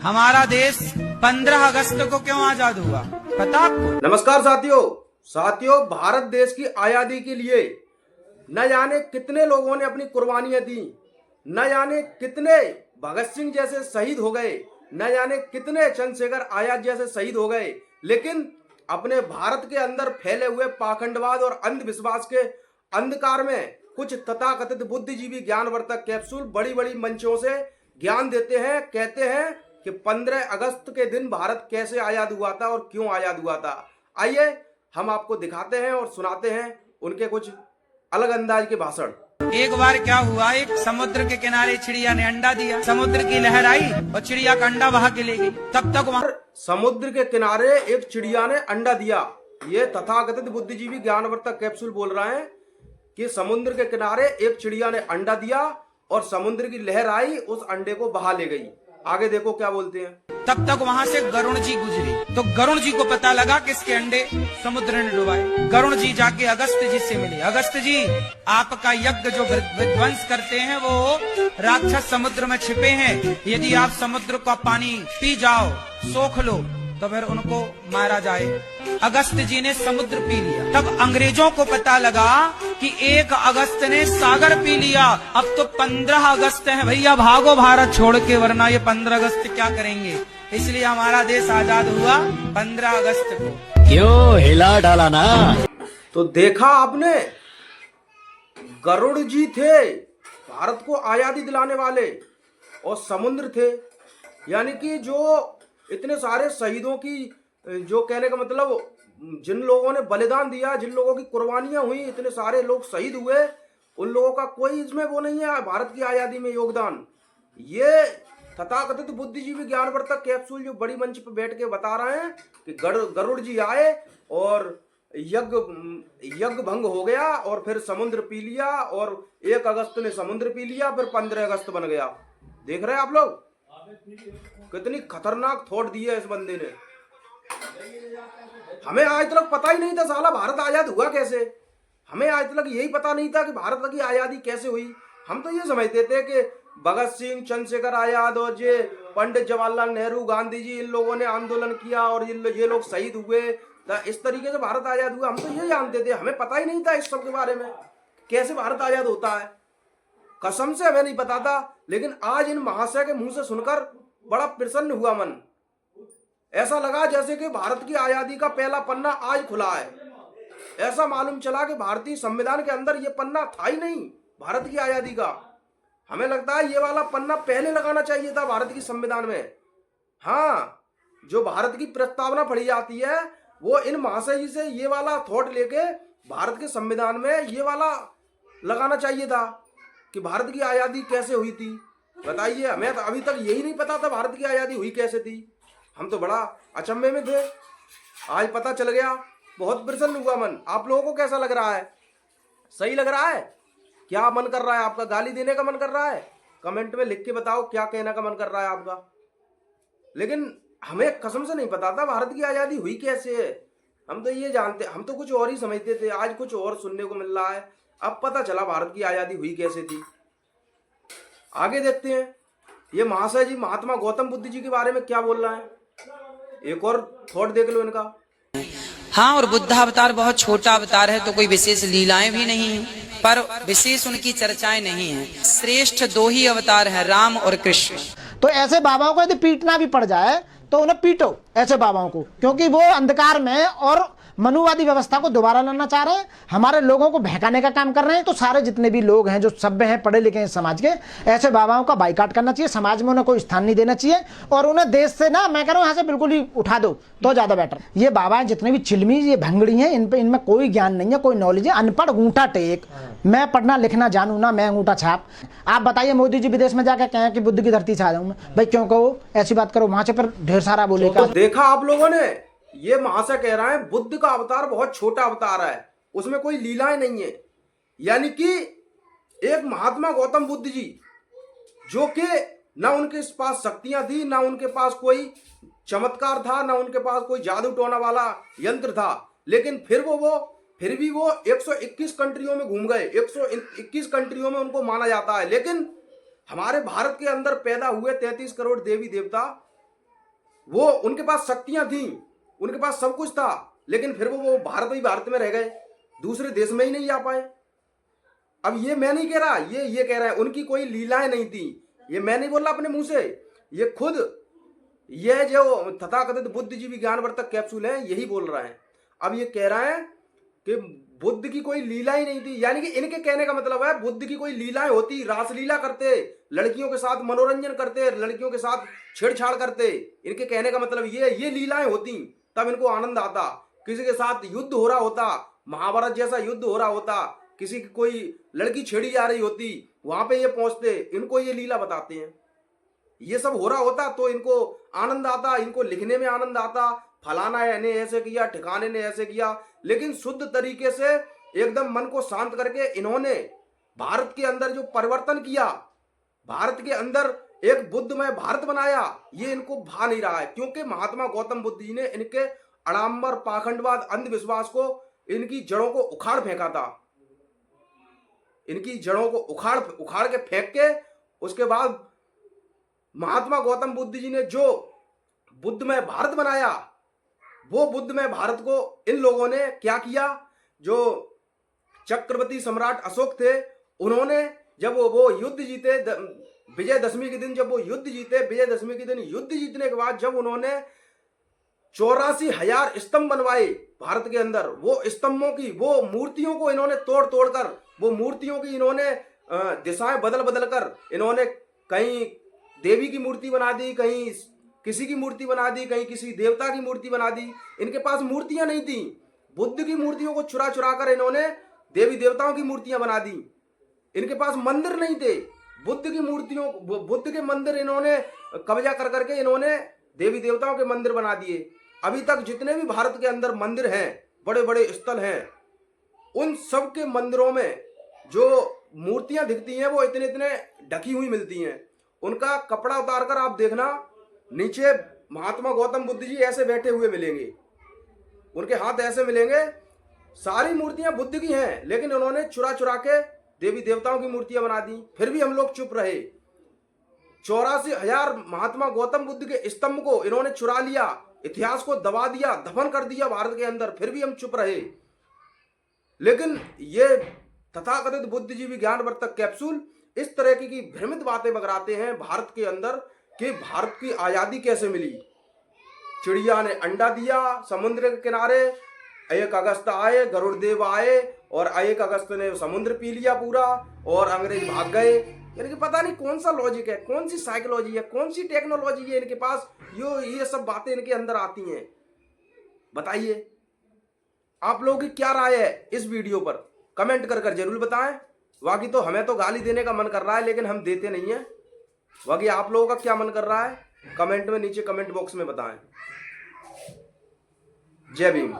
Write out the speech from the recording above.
हमारा देश 15 अगस्त को क्यों आजाद हुआ पता आपको? नमस्कार साथियों, भारत देश की आजादी के लिए न जाने कितने लोगों ने अपनी कुर्बानियां दी, न जाने कितने भगत सिंह जैसे शहीद हो गए, न जाने कितने चंद्रशेखर आजाद जैसे शहीद हो गए, लेकिन अपने भारत के अंदर फैले हुए पाखंडवाद और अंधविश्वास के अंधकार में कुछ तथाकथित बुद्धिजीवी ज्ञानवर्धक कैप्सूल बड़ी बड़ी मंचों से ज्ञान देते हैं, कहते हैं कि 15 अगस्त के दिन भारत कैसे आजाद हुआ था और क्यों आजाद हुआ था। आइए हम आपको दिखाते हैं और सुनाते हैं उनके कुछ अलग अंदाज के भाषण। एक बार क्या हुआ, एक समुद्र के किनारे चिड़िया ने अंडा दिया। समुद्र की लहर आई और चिड़िया का अंडा बहा के ले गई। तब तक वहाँ समुद्र के किनारे एक चिड़िया ने अंडा दिया। ये तथाकथित बुद्धिजीवी ज्ञानवर्धक कैप्सूल बोल रहे हैं कि समुद्र के किनारे एक चिड़िया ने अंडा दिया और समुद्र की लहर आई, उस अंडे को बहा ले गई। आगे देखो क्या बोलते हैं। तब तक वहाँ से गरुण जी गुजरे, तो गरुण जी को पता लगा किसके अंडे समुद्र ने डुबाए। गरुण जी जाके अगस्त जी से मिले। अगस्त जी, आपका यज्ञ जो विध्वंस करते हैं वो राक्षस समुद्र में छिपे हैं। यदि आप समुद्र का पानी पी जाओ, सोख लो, तो फिर उनको मारा जाए। अगस्त जी ने समुद्र पी लिया। तब अंग्रेजों को पता लगा कि 1 अगस्त ने सागर पी लिया। अब तो 15 अगस्त है भैया, भागो भारत छोड़ के, वरना ये 15 अगस्त क्या करेंगे। इसलिए हमारा देश आजाद हुआ 15 अगस्त को। क्यों हिला डाला ना। तो देखा आपने, गरुड़ जी थे भारत को आजादी दिलाने वाले और समुद्र थे, यानी कि जो इतने सारे शहीदों की, जो कहने का मतलब जिन लोगों ने बलिदान दिया, जिन लोगों की कुर्बानियां हुई, इतने सारे लोग शहीद हुए, उन लोगों का कोई इसमें वो नहीं है भारत की आजादी में योगदान। ये तथाकथित बुद्धिजीवी ज्ञानवर्धक कैप्सूल जो बड़ी मंच पर बैठ के बता रहे हैं कि गरुड़ जी आए और यज्ञ भंग हो गया और फिर समुद्र पी लिया और 1 अगस्त ने समुद्र पी लिया, फिर 15 अगस्त बन गया। देख रहे हैं आप लोग कितनी खतरनाक थॉट दी है इस बंदे ने। हमें आज तक पता ही नहीं था साला भारत आजाद हुआ कैसे। हमें आज तक यही पता नहीं था कि भारत की आजादी कैसे हुई। हम तो ये समझते थे कि भगत सिंह, चंद्रशेखर आजाद और ये पंडित जवाहरलाल नेहरू, गांधी जी, इन लोगों ने आंदोलन किया और ये लोग शहीद हुए, तो इस तरीके से भारत आजाद हुआ। हम तो ये जानते थे, हमें पता ही नहीं था इस सब के बारे में, कैसे भारत आजाद होता है। कसम से हमें नहीं पता था, लेकिन आज इन महाशय के मुंह से सुनकर बड़ा प्रसन्न हुआ मन। ऐसा लगा जैसे कि भारत की आजादी का पहला पन्ना आज खुला है। ऐसा मालूम चला कि भारतीय संविधान के अंदर ये पन्ना था ही नहीं भारत की आजादी का। हमें लगता है ये वाला पन्ना पहले लगाना चाहिए था भारत की संविधान में। हाँ, जो भारत की प्रस्तावना पढ़ी जाती है वो इन महाशय जी से ये वाला थॉट लेके भारत के संविधान में ये वाला लगाना चाहिए था कि भारत की आजादी कैसे हुई थी। बताइए, हमें तो अभी तक यही नहीं पता था भारत की आजादी हुई कैसे थी। हम तो बड़ा अचंभे में थे, आज पता चल गया। बहुत प्रसन्न हुआ मन। आप लोगों को कैसा लग रहा है? सही लग रहा है? क्या मन कर रहा है आपका? गाली देने का मन कर रहा है? कमेंट में लिख के बताओ क्या कहने का मन कर रहा है आपका। लेकिन हमें कसम से नहीं पता था भारत की आजादी हुई कैसे है। हम तो ये जानते, हम तो कुछ और ही समझते थे, आज कुछ और सुनने को मिल रहा है। अब पता चला भारत की आजादी हुई कैसे थी। आगे देखते हैं ये महाशय जी महात्मा गौतम बुद्ध जी के बारे में क्या बोल रहा है। एक और थॉट देख लो इनका। हाँ, और बुद्ध अवतार बहुत छोटा अवतार है, तो कोई विशेष लीलाएं भी नहीं हैं, पर विशेष उनकी चर्चाएं नहीं हैं। श्रेष्ठ 2 ही अवतार हैं, राम और कृष्ण। तो ऐसे बाबाओं को यदि पीटना भी पड़ जाए तो उन्हें पीटो, ऐसे बाबाओं को, क्योंकि वो अंधकार में और मनुवादी व्यवस्था को दोबारा लाना चाह रहे हैं, हमारे लोगों को बहकाने का काम कर रहे हैं। तो सारे जितने भी लोग हैं जो सभ्य हैं, पढ़े लिखे हैं समाज के, ऐसे बाबाओं का बाइकाट करना चाहिए। समाज में उन्हें कोई स्थान नहीं देना चाहिए और उन्हें देश से ना, मैं कह रहा हूँ यहाँ से बिल्कुल ही उठा दो तो ज्यादा बेटर। ये बाबाएं जितने भी चिलमी, ये भंगड़ी हैं, इनमें कोई ज्ञान नहीं है, कोई नॉलेज है। अनपढ़ अंगूठा टेक, मैं पढ़ना लिखना जानू ना, मैं अंगूठा छाप। आप बताइए, मोदी जी विदेश में जाकर कहें कि बुद्ध की धरती से आ जाऊं मैं, भाई क्यों कहो ऐसी बात करो, वहां से पर ढेर सारा बोलेगा। तो देखा आप लोगों ने, ये महाशय कह रहा है बुद्ध का अवतार बहुत छोटा अवतार है, उसमें कोई लीलाएं नहीं है। यानी कि एक महात्मा गौतम बुद्ध जी, जो कि ना उनके पास शक्तियां थी, ना उनके पास कोई चमत्कार था, ना उनके पास कोई जादू टोना वाला यंत्र था, लेकिन फिर भी वो 121 कंट्रियों में घूम गए। 121 कंट्रियों में उनको माना जाता है। लेकिन हमारे भारत के अंदर पैदा हुए 33 करोड़ देवी देवता, वो उनके पास शक्तियां थी, उनके पास सब कुछ था, लेकिन फिर वो भारत ही भारत में रह गए, दूसरे देश में ही नहीं आ पाए। अब ये मैं नहीं कह रहा, ये कह रहा है उनकी कोई लीलाएं नहीं थी, ये मैं नहीं बोल रहा अपने मुंह से, ये खुद ये जो तथाकथित बुद्धिजीवी ज्ञानवर्धक कैप्सूल है यही बोल रहा है। अब ये कह रहा है कि बुद्ध की कोई लीला ही नहीं थी, यानी कि इनके कहने का मतलब है बुद्ध की कोई लीलाएं होती, रासलीला करते, लड़कियों के साथ मनोरंजन करते, लड़कियों के साथ छेड़छाड़ करते, इनके कहने का मतलब ये लीलाएं होती तब इनको आनंद आता। किसी के साथ युद्ध हो रहा होता, महाभारत जैसा युद्ध हो रहा होता, किसी की कोई लड़की छेड़ी जा रही होती, वहां पे ये पहुंचते, इनको ये लीला बताते हैं। ये सब हो रहा होता तो इनको आनंद आता, इनको लिखने में आनंद आता, फलाना ने ऐसे किया, ठिकाने ने ऐसे किया। लेकिन शुद्ध तरीके से एकदम मन को शांत करके इन्होंने भारत के अंदर जो परिवर्तन किया, भारत के अंदर एक बुद्धमय भारत बनाया, ये इनको भा नहीं रहा है। क्योंकि महात्मा गौतम बुद्ध जी ने इनके अड़ाम्बर पाखंडवाद अंधविश्वास को, इनकी जड़ों को उखाड़ फेंका था। इनकी जड़ों को उखाड़ के फेंक के उसके बाद महात्मा गौतम बुद्ध जी ने जो बुद्धमय भारत बनाया, वो बुद्धमय भारत को इन लोगों ने क्या किया, जो चक्रवर्ती सम्राट अशोक थे, उन्होंने जब वो युद्ध जीते विजयदशमी के दिन, जब वो युद्ध जीते, विजयदशमी के दिन युद्ध जीतने के बाद जब उन्होंने 84,000 स्तंभ बनवाए भारत के अंदर, वो स्तंभों की, वो मूर्तियों को इन्होंने तोड़ कर, वो मूर्तियों की इन्होंने दिशाएं बदल कर, इन्होंने कहीं देवी की मूर्ति बना दी, कहीं किसी की मूर्ति बना दी, कहीं किसी देवता की मूर्ति बना दी। इनके पास मूर्तियां नहीं थी, बुद्ध की मूर्तियों को चुरा कर इन्होंने देवी देवताओं की मूर्तियां बना दी। इनके पास मंदिर नहीं थे, बुद्ध की मूर्तियों, बुद्ध के मंदिर इन्होंने कब्जा कर के इन्होंने देवी देवताओं के मंदिर बना दिए। अभी तक जितने भी भारत के अंदर मंदिर हैं, बड़े बड़े स्थल हैं, उन सब के मंदिरों में जो मूर्तियां दिखती हैं वो इतने इतने ढकी हुई मिलती हैं। उनका कपड़ा उतार कर आप देखना, नीचे महात्मा गौतम बुद्ध जी ऐसे बैठे हुए मिलेंगे, उनके हाथ ऐसे मिलेंगे, सारी मूर्तियां बुद्ध की हैं, लेकिन उन्होंने चुरा के देवी देवताओं की मूर्तियां बना दी। फिर भी हम लोग चुप रहे। 84,000 महात्मा गौतम बुद्ध के स्तंभ को इन्होंने चुरा लिया, इतिहास को दबा दिया, दफन कर दिया भारत के अंदर, फिर भी हम चुप रहे। लेकिन ये तथाकथित बुद्धिजीवी ज्ञानवर्धक कैप्सूल इस तरह की भ्रमित बातें बगराते हैं भारत के अंदर कि भारत की आजादी कैसे मिली। चिड़िया ने अंडा दिया समुद्र के किनारे, 1 अगस्त आए, गरुड़ देव आए और 1 अगस्त ने समुद्र पी लिया पूरा और अंग्रेज भाग गए। यानी कि पता नहीं कौन सा लॉजिक है, कौन सी साइकोलॉजी है, कौन सी टेक्नोलॉजी है इनके पास, ये सब बातें इनके अंदर आती हैं। बताइए आप लोगों की क्या राय है इस वीडियो पर, कमेंट कर जरूर बताएं। बाकी तो हमें तो गाली देने का मन कर रहा है, लेकिन हम देते नहीं हैं। बाकी आप लोगों का क्या मन कर रहा है कमेंट में नीचे कमेंट बॉक्स में बताएं। जय भीम।